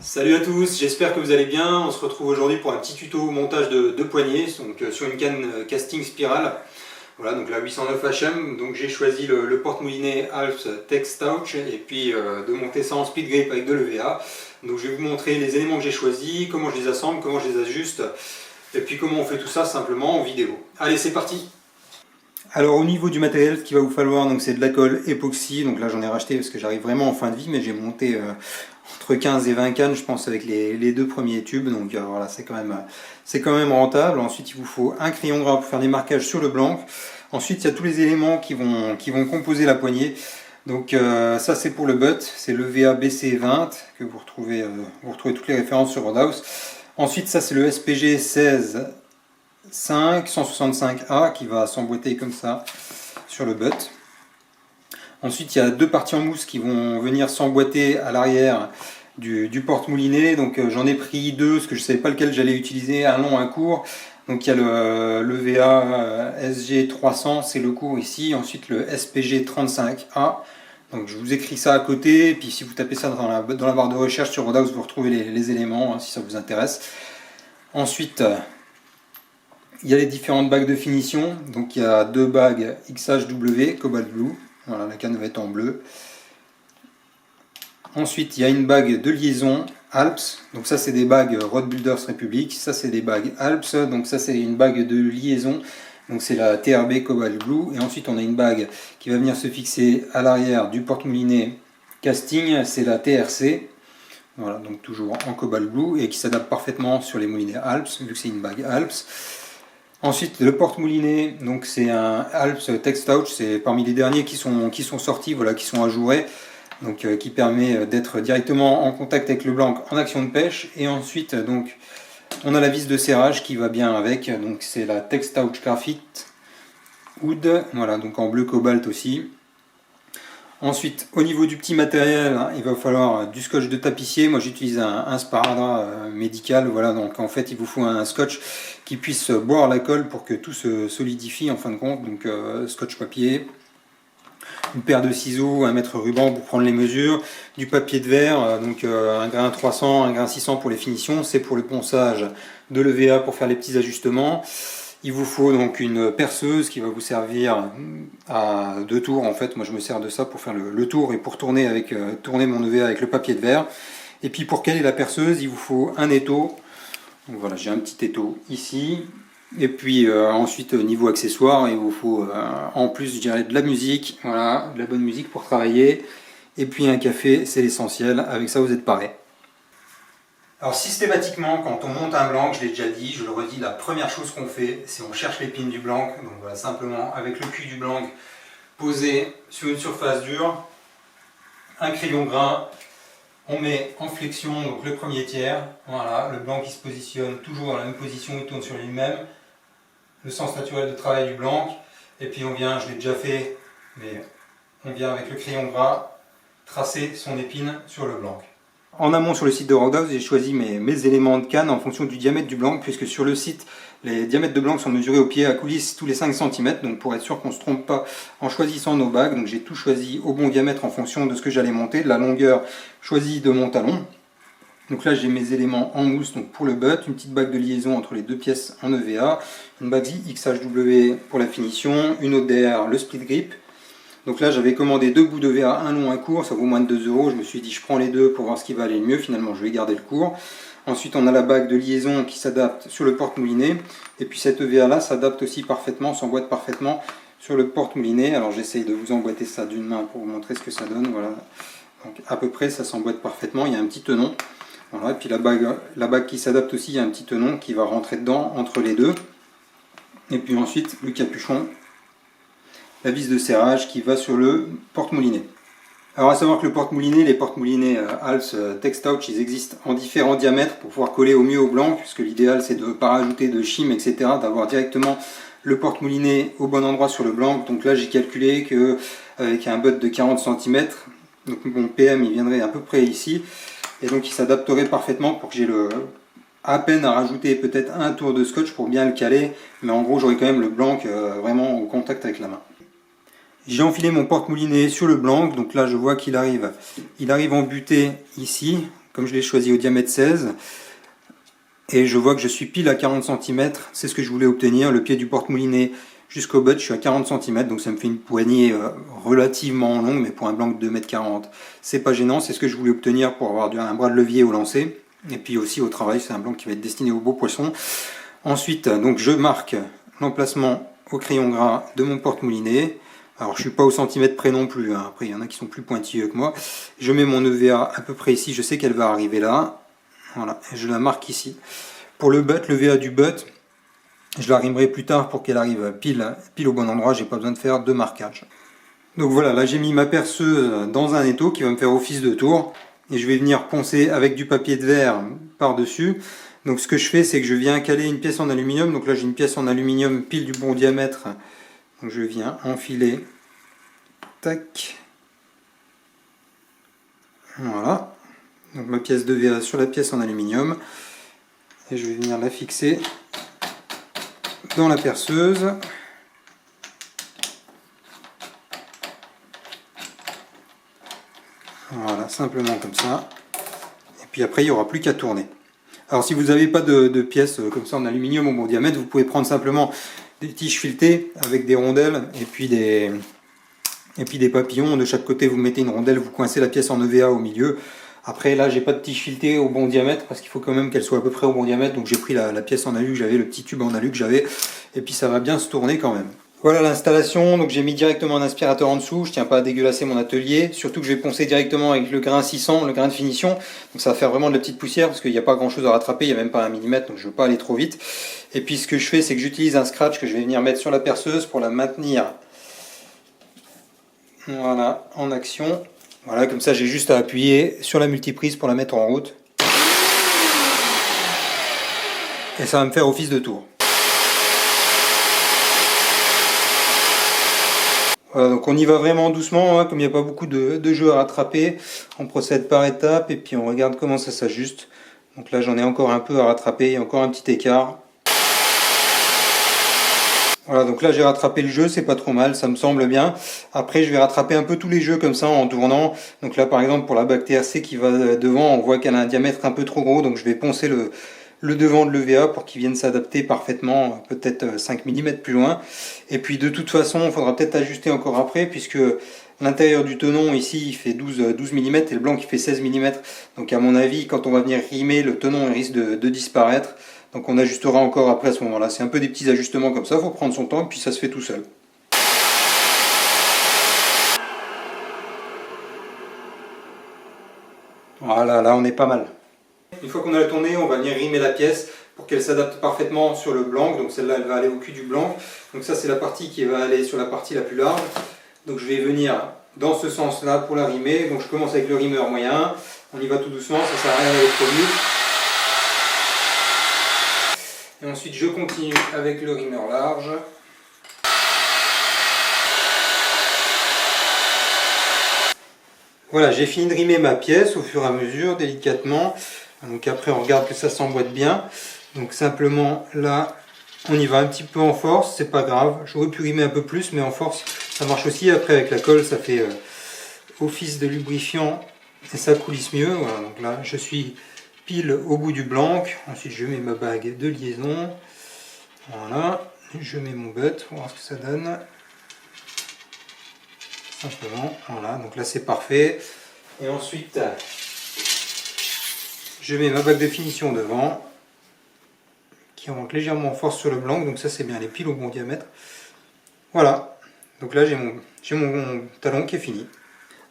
Salut à tous, j'espère que vous allez bien. On se retrouve aujourd'hui pour un petit tuto montage de poignées donc, sur une canne casting spirale. Voilà, donc la 809 HM. Donc j'ai choisi le porte-moulinet Alps Tech Stouch et puis de monter ça en split grip avec de l'EVA. Donc je vais vous montrer les éléments que j'ai choisis, comment je les assemble, comment je les ajuste et puis comment on fait tout ça simplement en vidéo. Allez, c'est parti! Alors au niveau du matériel, ce qu'il va vous falloir, c'est de la colle époxy. Donc là j'en ai racheté parce que j'arrive vraiment en fin de vie, mais j'ai monté entre 15 et 20 cannes je pense avec les deux premiers tubes. Donc voilà, c'est quand même rentable. Ensuite il vous faut un crayon gras pour faire des marquages sur le blanc. Ensuite il y a tous les éléments qui vont composer la poignée. Donc ça c'est pour le butt, c'est l'EVA BC20 que vous retrouvez toutes les références sur Roadhouse. Ensuite ça c'est le SPG 16 165A qui va s'emboîter comme ça sur le butt. Ensuite il y a deux parties en mousse qui vont venir s'emboîter à l'arrière du porte-moulinet. Donc j'en ai pris deux parce que je ne savais pas lequel j'allais utiliser, un long, un court. Donc il y a le VA SG300, c'est le court ici. Ensuite le SPG 35A. Donc je vous écris ça à côté, et puis si vous tapez ça dans la barre de recherche sur Roadhouse, vous retrouvez les éléments si ça vous intéresse. Ensuite il y a les différentes bagues de finition. Donc il y a deux bagues XHW Cobalt Blue. Voilà, la canne va être en bleu. Ensuite il y a une bague de liaison Alps. Donc ça c'est des bagues Road Builders Republic. Ça c'est des bagues Alps. Donc ça c'est une bague de liaison. Donc c'est la TRB Cobalt Blue. Et ensuite on a une bague qui va venir se fixer à l'arrière du porte-moulinet casting. C'est la TRC. Voilà, donc toujours en Cobalt Blue et qui s'adapte parfaitement sur les moulinets Alps vu que c'est une bague Alps. Ensuite le porte-moulinet, donc c'est un Alps Tech Stouch, c'est parmi les derniers qui sont sortis, voilà, qui sont ajourés, donc qui permet d'être directement en contact avec le blanc en action de pêche. Et ensuite donc on a la vis de serrage qui va bien avec, donc c'est la Tech Stouch Graphite Wood, voilà, donc en bleu cobalt aussi. Ensuite, au niveau du petit matériel, il va falloir du scotch de tapissier. Moi j'utilise un sparadrap médical, voilà, donc en fait il vous faut un scotch qui puisse boire la colle pour que tout se solidifie en fin de compte. Donc scotch papier, une paire de ciseaux, un mètre ruban pour prendre les mesures, du papier de verre, donc un grain 300, un grain 600 pour les finitions, c'est pour le ponçage de l'EVA pour faire les petits ajustements. Il vous faut donc une perceuse qui va vous servir à deux tours. En fait, moi je me sers de ça pour faire le tour et pour tourner mon EVA avec le papier de verre. Et puis pour caler la perceuse, il vous faut un étau. Donc voilà, j'ai un petit étau ici. Et puis ensuite niveau accessoires, il vous faut en plus je dirais de la musique, voilà, de la bonne musique pour travailler. Et puis un café, c'est l'essentiel. Avec ça vous êtes paré. Alors systématiquement, quand on monte un blanc, je l'ai déjà dit, je le redis, la première chose qu'on fait, c'est on cherche l'épine du blanc. Donc voilà, simplement avec le cul du blanc posé sur une surface dure, un crayon gras, on met en flexion donc le premier tiers, voilà, le blanc qui se positionne toujours dans la même position, il tourne sur lui-même, le sens naturel de travail du blanc, et puis on vient, je l'ai déjà fait, mais on vient avec le crayon gras tracer son épine sur le blanc. En amont sur le site de Roadhouse, j'ai choisi mes éléments de canne en fonction du diamètre du blanc, puisque sur le site, les diamètres de blanc sont mesurés au pied à coulisse tous les 5 cm, donc pour être sûr qu'on ne se trompe pas en choisissant nos bagues. Donc j'ai tout choisi au bon diamètre en fonction de ce que j'allais monter, de la longueur choisie de mon talon. Donc là j'ai mes éléments en mousse donc pour le butt, une petite bague de liaison entre les deux pièces en EVA, une bague XHW pour la finition, une autre derrière le split grip. Donc là j'avais commandé deux bouts de VA, un long, un court, ça vaut moins de 2 €. Je me suis dit je prends les deux pour voir ce qui va aller le mieux, finalement je vais garder le court. Ensuite on a la bague de liaison qui s'adapte sur le porte-moulinet. Et puis cette EVA là s'adapte aussi parfaitement, s'emboîte parfaitement sur le porte-moulinet. Alors j'essaye de vous emboîter ça d'une main pour vous montrer ce que ça donne. Voilà. Donc à peu près ça s'emboîte parfaitement, il y a un petit tenon. Voilà. Et puis la bague qui s'adapte aussi, il y a un petit tenon qui va rentrer dedans entre les deux. Et puis ensuite le capuchon, la vis de serrage qui va sur le porte-moulinet. Alors à savoir que le porte-moulinet, les porte-moulinets Alps Tech Stouch, ils existent en différents diamètres pour pouvoir coller au mieux au blanc, puisque l'idéal c'est de ne pas rajouter de chim, etc., d'avoir directement le porte-moulinet au bon endroit sur le blanc. Donc là j'ai calculé que avec un butt de 40 cm, donc mon PM il viendrait à peu près ici, et donc il s'adapterait parfaitement pour que j'ai à peine à rajouter peut-être un tour de scotch pour bien le caler, mais en gros j'aurai quand même le blanc vraiment au contact avec la main. J'ai enfilé mon porte-moulinet sur le blanc, donc là je vois qu'il arrive en butée ici, comme je l'ai choisi au diamètre 16, et je vois que je suis pile à 40 cm, c'est ce que je voulais obtenir, le pied du porte-moulinet jusqu'au butt, je suis à 40 cm, donc ça me fait une poignée relativement longue, mais pour un blanc de 2,40 m, c'est pas gênant, c'est ce que je voulais obtenir pour avoir un bras de levier au lancer, et puis aussi au travail, c'est un blanc qui va être destiné aux beaux poissons. Ensuite, donc je marque l'emplacement au crayon gras de mon porte-moulinet. Alors je suis pas au centimètre près non plus, hein. Après il y en a qui sont plus pointilleux que moi. Je mets mon EVA à peu près ici, je sais qu'elle va arriver là. Voilà, et je la marque ici. Pour le butt, l'EVA du butt, je la rimerai plus tard pour qu'elle arrive pile au bon endroit, j'ai pas besoin de faire de marquage. Donc voilà, là j'ai mis ma perceuse dans un étau qui va me faire office de tour. Et je vais venir poncer avec du papier de verre par-dessus. Donc ce que je fais, c'est que je viens caler une pièce en aluminium. Donc là j'ai une pièce en aluminium pile du bon diamètre. Donc je viens enfiler. Tac. Voilà. Donc ma pièce de verre sur la pièce en aluminium. Et je vais venir la fixer dans la perceuse. Voilà, simplement comme ça. Et puis après, il n'y aura plus qu'à tourner. Alors si vous n'avez pas de pièces comme ça en aluminium au bon diamètre, vous pouvez prendre simplement des tiges filetées avec des rondelles et puis des papillons. De chaque côté, vous mettez une rondelle, vous coincez la pièce en EVA au milieu. Après, là, j'ai pas de tige filetée au bon diamètre parce qu'il faut quand même qu'elle soit à peu près au bon diamètre. Donc j'ai pris la pièce en alu que j'avais, le petit tube en alu que j'avais. Et puis ça va bien se tourner quand même. Voilà l'installation, donc j'ai mis directement un aspirateur en dessous, je tiens pas à dégueulasser mon atelier, surtout que je vais poncer directement avec le grain 600, le grain de finition, donc ça va faire vraiment de la petite poussière parce qu'il n'y a pas grand chose à rattraper, il n'y a même pas 1 mm, donc je ne veux pas aller trop vite. Et puis ce que je fais, c'est que j'utilise un scratch que je vais venir mettre sur la perceuse pour la maintenir, voilà, en action. Voilà, comme ça j'ai juste à appuyer sur la multiprise pour la mettre en route. Et ça va me faire office de tour. Voilà, donc on y va vraiment doucement, hein, comme il n'y a pas beaucoup de jeux à rattraper. On procède par étapes et puis on regarde comment ça s'ajuste. Donc là j'en ai encore un peu à rattraper, il y a encore un petit écart. Voilà, donc là j'ai rattrapé le jeu, c'est pas trop mal, ça me semble bien. Après je vais rattraper un peu tous les jeux comme ça en tournant. Donc là par exemple pour la bague TRC qui va devant, on voit qu'elle a un diamètre un peu trop gros, donc je vais poncer le devant de l'EVA pour qu'il vienne s'adapter parfaitement, peut-être 5 mm plus loin. Et puis de toute façon, il faudra peut-être ajuster encore après, puisque l'intérieur du tenon ici il fait 12 mm et le blanc qui fait 16 mm. Donc à mon avis, quand on va venir rimer, le tenon il risque de disparaître. Donc on ajustera encore après à ce moment-là. C'est un peu des petits ajustements comme ça, il faut prendre son temps, puis ça se fait tout seul. Voilà, là on est pas mal. Une fois qu'on a tourné, on va venir rimer la pièce pour qu'elle s'adapte parfaitement sur le blanc. Donc celle-là, elle va aller au cul du blanc. Donc ça, c'est la partie qui va aller sur la partie la plus large. Donc je vais venir dans ce sens-là pour la rimer. Donc je commence avec le rimeur moyen. On y va tout doucement, ça ne sert à rien d'aller trop vite. Et ensuite, je continue avec le rimeur large. Voilà, j'ai fini de rimer ma pièce au fur et à mesure, délicatement. Donc après on regarde que ça s'emboîte bien. Donc simplement là on y va un petit peu en force, c'est pas grave. J'aurais pu rimer un peu plus mais en force ça marche aussi. Après avec la colle ça fait office de lubrifiant et ça coulisse mieux. Voilà, donc là je suis pile au bout du blanc. Ensuite je mets ma bague de liaison. Voilà, je mets mon butt pour voir ce que ça donne. Simplement, voilà, donc là c'est parfait. Et ensuite je mets ma bague de finition devant, qui rentre légèrement en force sur le blanc, donc ça c'est bien, les piles au bon diamètre. Voilà, donc là j'ai mon talon qui est fini.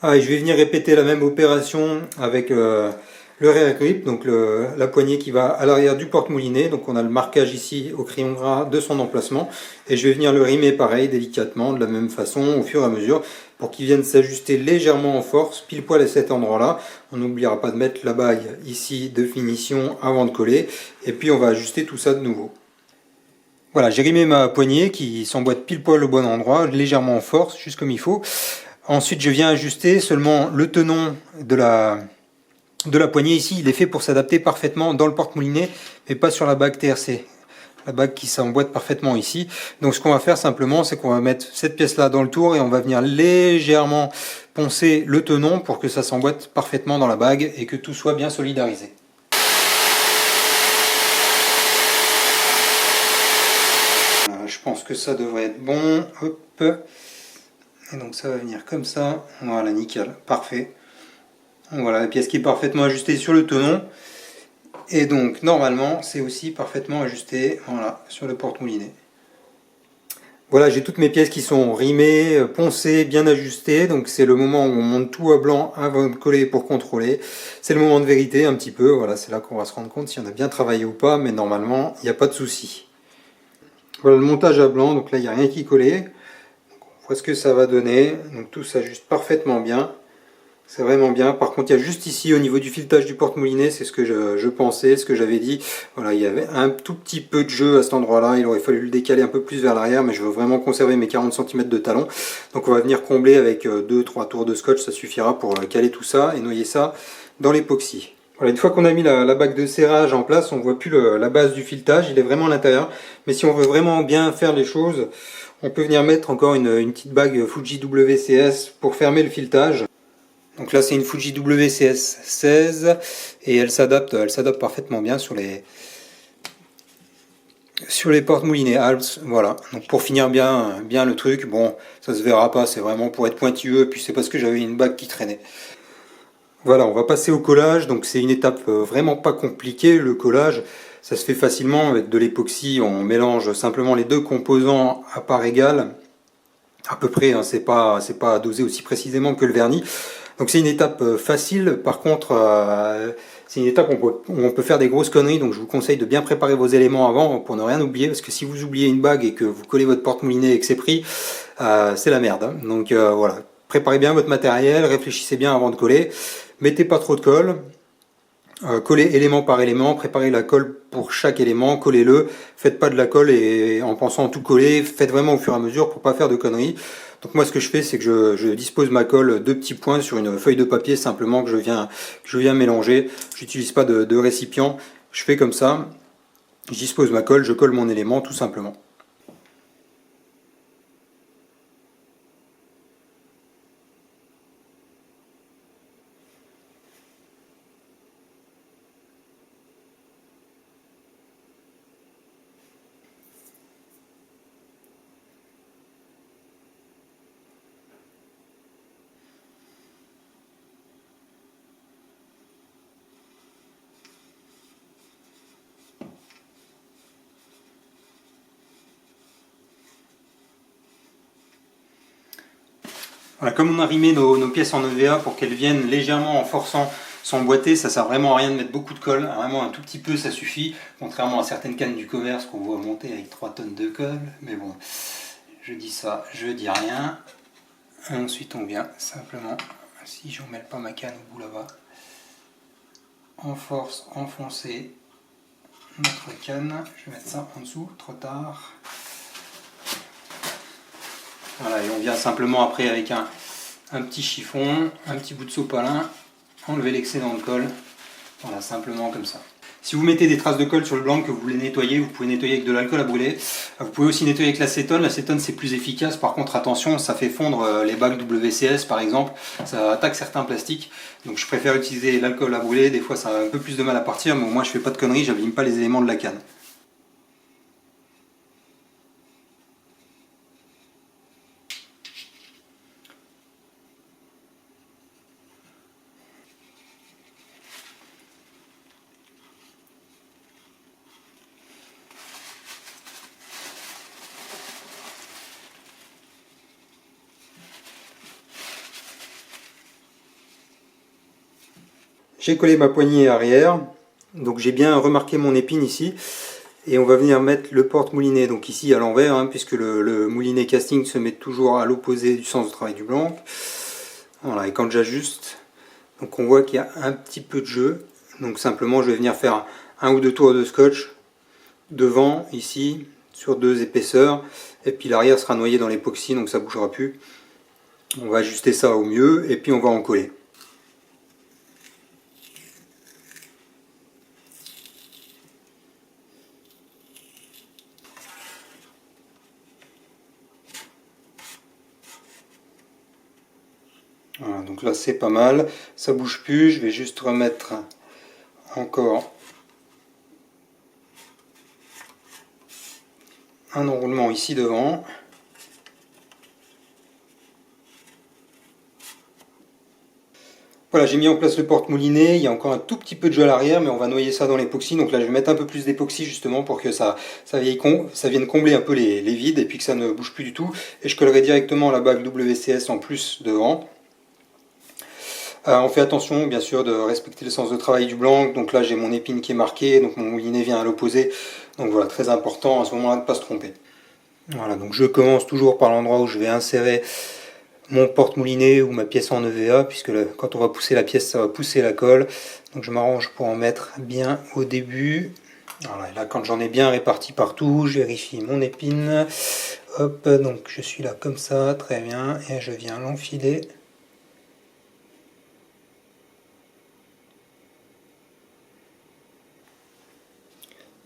Ah, et je vais venir répéter la même opération avec le rear grip, donc la poignée qui va à l'arrière du porte-moulinet. Donc on a le marquage ici au crayon gras de son emplacement. Et je vais venir le rimer pareil, délicatement, de la même façon, au fur et à mesure, pour qu'il vienne s'ajuster légèrement en force, pile poil à cet endroit-là. On n'oubliera pas de mettre la bague ici de finition avant de coller. Et puis on va ajuster tout ça de nouveau. Voilà, j'ai rimé ma poignée qui s'emboîte pile poil au bon endroit, légèrement en force, juste comme il faut. Ensuite, je viens ajuster seulement le tenon de la poignée ici. Il est fait pour s'adapter parfaitement dans le porte-moulinet, mais pas sur la bague TRC. la bague qui s'emboîte parfaitement ici. Donc ce qu'on va faire simplement, c'est qu'on va mettre cette pièce là dans le tour et on va venir légèrement poncer le tenon pour que ça s'emboîte parfaitement dans la bague et que tout soit bien solidarisé. Je pense que ça devrait être bon. Hop. Et donc ça va venir comme ça. Voilà, nickel, parfait. Voilà la pièce qui est parfaitement ajustée sur le tenon. Et donc normalement c'est aussi parfaitement ajusté, voilà, sur le porte-moulinet. Voilà, j'ai toutes mes pièces qui sont rimées, poncées, bien ajustées. Donc c'est le moment où on monte tout à blanc avant de coller pour contrôler. C'est le moment de vérité un petit peu. Voilà, c'est là qu'on va se rendre compte si on a bien travaillé ou pas. Mais normalement, il n'y a pas de souci. Voilà le montage à blanc. Donc là, il n'y a rien qui collait. Donc, on voit ce que ça va donner. Donc tout s'ajuste parfaitement bien. C'est vraiment bien. Par contre, il y a juste ici, au niveau du filetage du porte-moulinet, c'est ce que je pensais, ce que j'avais dit. Voilà, il y avait un tout petit peu de jeu à cet endroit-là. Il aurait fallu le décaler un peu plus vers l'arrière, mais je veux vraiment conserver mes 40 cm de talon. Donc on va venir combler avec 2-3 tours de scotch, ça suffira pour caler tout ça et noyer ça dans l'époxy. Voilà, une fois qu'on a mis la bague de serrage en place, on ne voit plus la base du filetage, il est vraiment à l'intérieur. Mais si on veut vraiment bien faire les choses, on peut venir mettre encore une petite bague Fuji WCS pour fermer le filetage. Donc là c'est une Fuji WCS 16 et elle s'adapte parfaitement bien sur les porte-moulinets Alps. Voilà, donc pour finir bien le truc, bon ça se verra pas, c'est vraiment pour être pointilleux, puis c'est parce que j'avais une bague qui traînait. Voilà, on va passer au collage, donc c'est une étape vraiment pas compliquée, le collage. Ça se fait facilement avec de l'époxy, on mélange simplement les deux composants à part égale, à peu près, hein, c'est pas dosé aussi précisément que le vernis. Donc c'est une étape facile, par contre c'est une étape où on peut faire des grosses conneries, donc je vous conseille de bien préparer vos éléments avant pour ne rien oublier, parce que si vous oubliez une bague et que vous collez votre porte-moulinet et que c'est pris, c'est la merde. Hein. Donc voilà, préparez bien votre matériel, réfléchissez bien avant de coller, mettez pas trop de colle, collez élément par élément, préparez la colle pour chaque élément, collez-le, faites pas de la colle et en pensant tout coller, faites vraiment au fur et à mesure pour pas faire de conneries. Donc moi ce que je fais c'est que je dispose ma colle de petits points sur une feuille de papier simplement que je viens mélanger. J'utilise pas de récipient, je fais comme ça, je dispose ma colle, je colle mon élément tout simplement. Voilà, comme on a rimé nos pièces en EVA pour qu'elles viennent légèrement en forçant s'emboîter, ça sert vraiment à rien de mettre beaucoup de colle, vraiment un tout petit peu ça suffit, contrairement à certaines cannes du commerce qu'on voit monter avec 3 tonnes de colle, mais bon, je dis ça, je dis rien. Et ensuite on vient simplement, si je ne mêle pas ma canne au bout là-bas, en force, enfoncer notre canne, je vais mettre ça en dessous, trop tard. Voilà, et on vient simplement après avec un petit chiffon, un petit bout de sopalin, enlever l'excédent de colle, voilà, simplement comme ça. Si vous mettez des traces de colle sur le blanc que vous voulez nettoyer, vous pouvez nettoyer avec de l'alcool à brûler. Vous pouvez aussi nettoyer avec l'acétone. L'acétone c'est plus efficace, par contre attention, ça fait fondre les bagues WCS par exemple, ça attaque certains plastiques. Donc je préfère utiliser l'alcool à brûler, des fois ça a un peu plus de mal à partir, mais au moins je fais pas de conneries, j'abîme pas les éléments de la canne. J'ai collé ma poignée arrière, donc j'ai bien remarqué mon épine ici, et on va venir mettre le porte-moulinet, donc ici à l'envers, hein, puisque le moulinet casting se met toujours à l'opposé du sens de travail du blanc. Voilà, et quand j'ajuste, donc on voit qu'il y a un petit peu de jeu, donc simplement je vais venir faire un ou deux tours de scotch devant, ici, sur 2 épaisseurs, et puis l'arrière sera noyé dans l'époxy, donc ça ne bougera plus. On va ajuster ça au mieux, et puis on va en coller. donc là c'est pas mal, ça bouge plus, je vais juste remettre encore un enroulement ici devant. Voilà, j'ai mis en place le porte-moulinet, il y a encore un tout petit peu de jeu à l'arrière, mais on va noyer ça dans l'époxy. Donc là, je vais mettre un peu plus d'époxy justement pour que ça vienne combler un peu les vides et puis que ça ne bouge plus du tout. Et je collerai directement la bague WCS en plus devant. On fait attention bien sûr de respecter le sens de travail du blanc. Donc là, j'ai mon épine qui est marquée, donc mon moulinet vient à l'opposé. Donc voilà, très important à ce moment-là de ne pas se tromper. Voilà, donc je commence toujours par l'endroit où je vais insérer mon porte-moulinet ou ma pièce en EVA, puisque quand on va pousser la pièce, ça va pousser la colle. Donc je m'arrange pour en mettre bien au début. Voilà, et là, quand j'en ai bien réparti partout, je vérifie mon épine. Hop, donc je suis là comme ça, très bien, et je viens l'enfiler.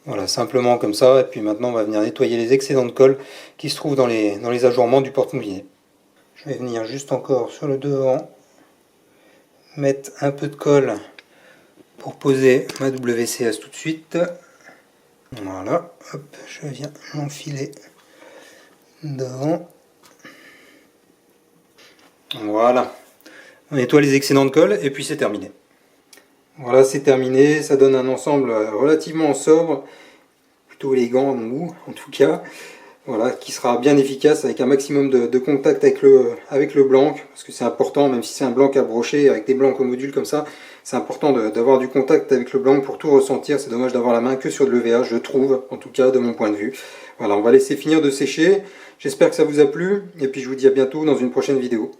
Voilà, simplement comme ça, et puis maintenant on va venir nettoyer les excédents de colle qui se trouvent dans les ajourements du porte-moulinet. Je vais venir juste encore sur le devant, mettre un peu de colle pour poser ma WCS tout de suite. Voilà, hop, je viens l'enfiler devant. Voilà, on nettoie les excédents de colle et puis c'est terminé. Voilà, c'est terminé, ça donne un ensemble relativement sobre, plutôt élégant en tout cas. Voilà, qui sera bien efficace avec un maximum de contact avec le blanc, parce que c'est important, même si c'est un blanc à brocher, avec des blancs au module comme ça, c'est important d'avoir du contact avec le blanc pour tout ressentir. C'est dommage d'avoir la main que sur de l'EVA, je trouve, en tout cas de mon point de vue. Voilà, on va laisser finir de sécher. J'espère que ça vous a plu, et puis je vous dis à bientôt dans une prochaine vidéo.